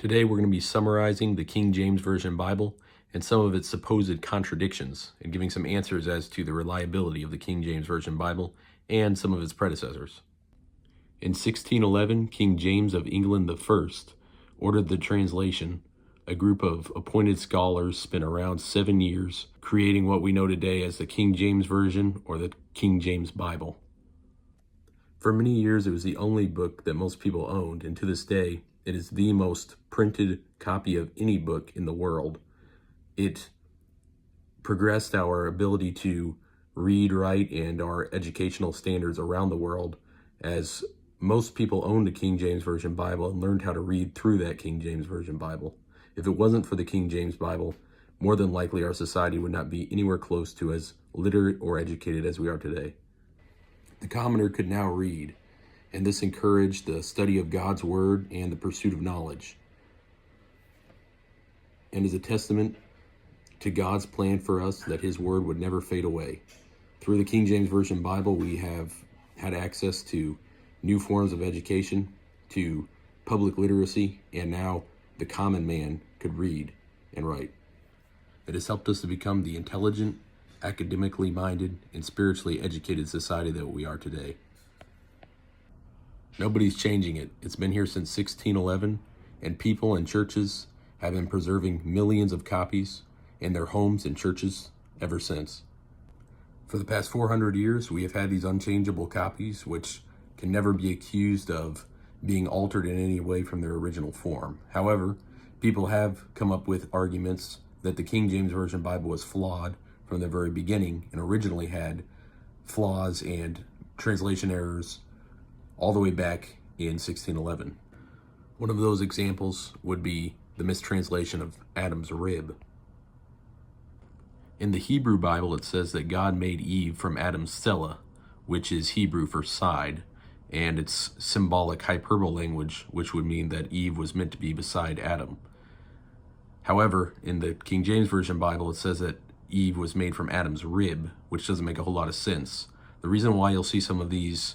Today we're going to be summarizing the King James Version Bible and some of its supposed contradictions, and giving some answers as to the reliability of the King James Version Bible and some of its predecessors. In 1611, King James of England I ordered the translation. A group of appointed scholars spent around 7 years creating what we know today as the King James Version or the King James Bible. For many years, it was the only book that most people owned, and to this day, it is the most printed copy of any book in the world. It progressed our ability to read, write, and our educational standards around the world, as most people owned a King James Version Bible and learned how to read through that King James Version Bible. If it wasn't for the King James Bible, more than likely our society would not be anywhere close to as literate or educated as we are today. The commoner could now read, and this encouraged the study of God's Word and the pursuit of knowledge, and is a testament to God's plan for us that His Word would never fade away. Through the King James Version Bible, we have had access to new forms of education, to public literacy, and now the common man could read and write. It has helped us to become the intelligent, academically minded, and spiritually educated society that we are today. Nobody's changing it. It's been here since 1611, and people and churches have been preserving millions of copies in their homes and churches ever since. For the past 400 years, we have had these unchangeable copies, which can never be accused of being altered in any way from their original form. However, people have come up with arguments that the King James Version Bible was flawed from the very beginning and originally had flaws and translation errors all the way back in 1611. One of those examples would be the mistranslation of Adam's rib. In the Hebrew Bible, it says that God made Eve from Adam's sella, which is Hebrew for side, and it's symbolic hyperbole language, which would mean that Eve was meant to be beside Adam. However, in the King James Version Bible, it says that Eve was made from Adam's rib, which doesn't make a whole lot of sense. The reason why you'll see some of these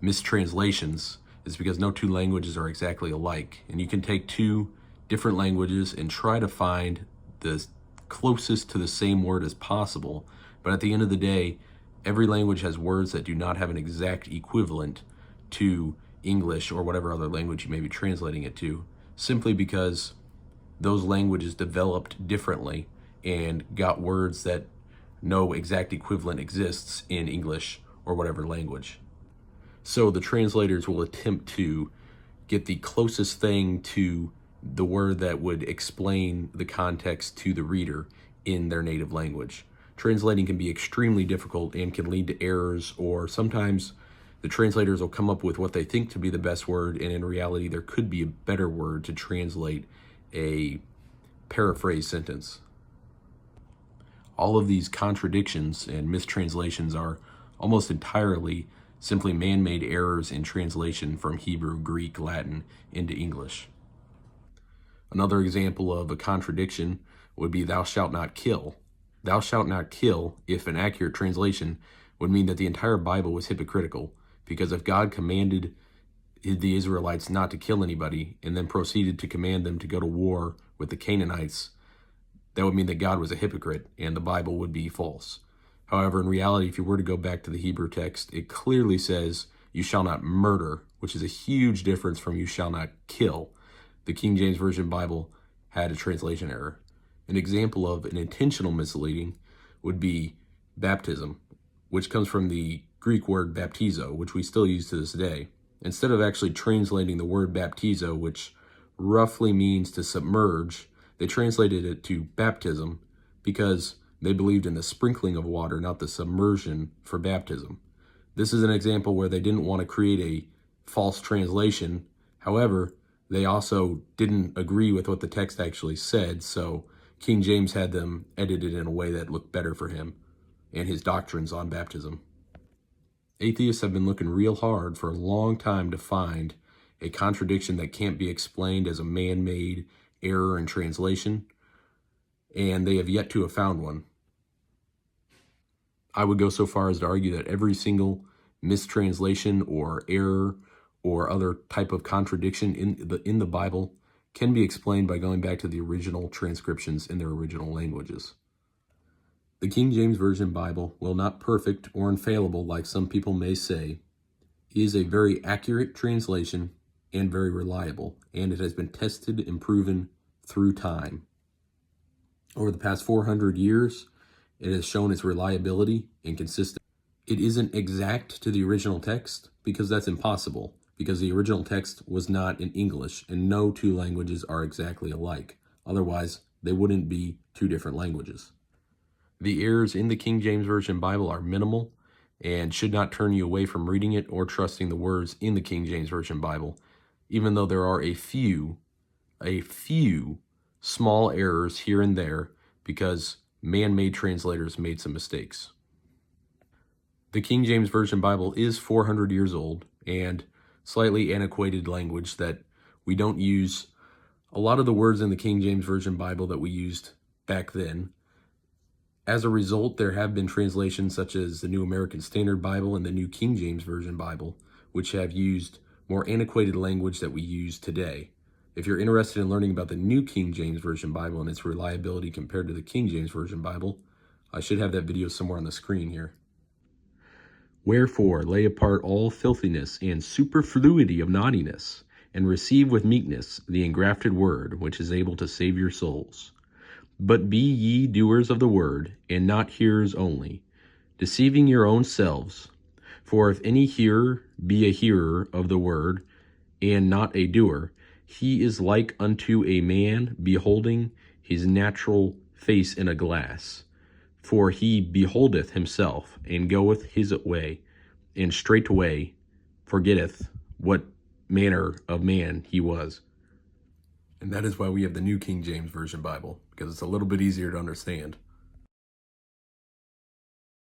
mistranslations is because no two languages are exactly alike, and you can take two different languages and try to find the closest to the same word as possible, but at the end of the day, every language has words that do not have an exact equivalent to English or whatever other language you may be translating it to, simply because those languages developed differently and got words that no exact equivalent exists in English or whatever language. So the translators will attempt to get the closest thing to the word that would explain the context to the reader in their native language. Translating can be extremely difficult and can lead to errors, or sometimes the translators will come up with what they think to be the best word, and in reality there could be a better word to translate a paraphrase sentence. All of these contradictions and mistranslations are almost entirely simply man-made errors in translation from Hebrew, Greek, Latin into English. Another example of a contradiction would be "thou shalt not kill." "Thou shalt not kill," if an accurate translation, would mean that the entire Bible was hypocritical, because if God commanded the Israelites not to kill anybody and then proceeded to command them to go to war with the Canaanites, that would mean that God was a hypocrite and the Bible would be false. However, in reality, if you were to go back to the Hebrew text, it clearly says, "you shall not murder," which is a huge difference from "you shall not kill." The King James Version Bible had a translation error. An example of an intentional misleading would be baptism, which comes from the Greek word baptizo, which we still use to this day. Instead of actually translating the word baptizo, which roughly means to submerge, they translated it to baptism because they believed in the sprinkling of water, not the submersion for baptism. This is an example where they didn't want to create a false translation. However, they also didn't agree with what the text actually said, so King James had them edited in a way that looked better for him and his doctrines on baptism. Atheists have been looking real hard for a long time to find a contradiction that can't be explained as a man-made error in translation, and they have yet to have found one. I would go so far as to argue that every single mistranslation or error or other type of contradiction in the Bible can be explained by going back to the original transcriptions in their original languages. The King James Version Bible, while not perfect or infallible like some people may say, is a very accurate translation and very reliable, and it has been tested and proven through time. Over the past 400 years, it has shown its reliability and consistency. It isn't exact to the original text because that's impossible, because the original text was not in English, and no two languages are exactly alike. Otherwise, they wouldn't be two different languages. The errors in the King James Version Bible are minimal and should not turn you away from reading it or trusting the words in the King James Version Bible, even though there are a few small errors here and there because man-made translators made some mistakes. The King James Version Bible is 400 years old and slightly antiquated language that we don't use a lot of the words in the King James Version Bible that we used back then. As a result, there have been translations such as the New American Standard Bible and the New King James Version Bible, which have used more antiquated language that we use today. If you're interested in learning about the New King James Version Bible and its reliability compared to the King James Version Bible, I should have that video somewhere on the screen here. Wherefore, lay apart all filthiness and superfluity of naughtiness, and receive with meekness the engrafted word, which is able to save your souls. But be ye doers of the word, and not hearers only, deceiving your own selves. For if any hearer be a hearer of the word, and not a doer, he is like unto a man beholding his natural face in a glass. For he beholdeth himself, and goeth his way, and straightway forgetteth what manner of man he was. And that is why we have the New King James Version Bible, because it's a little bit easier to understand.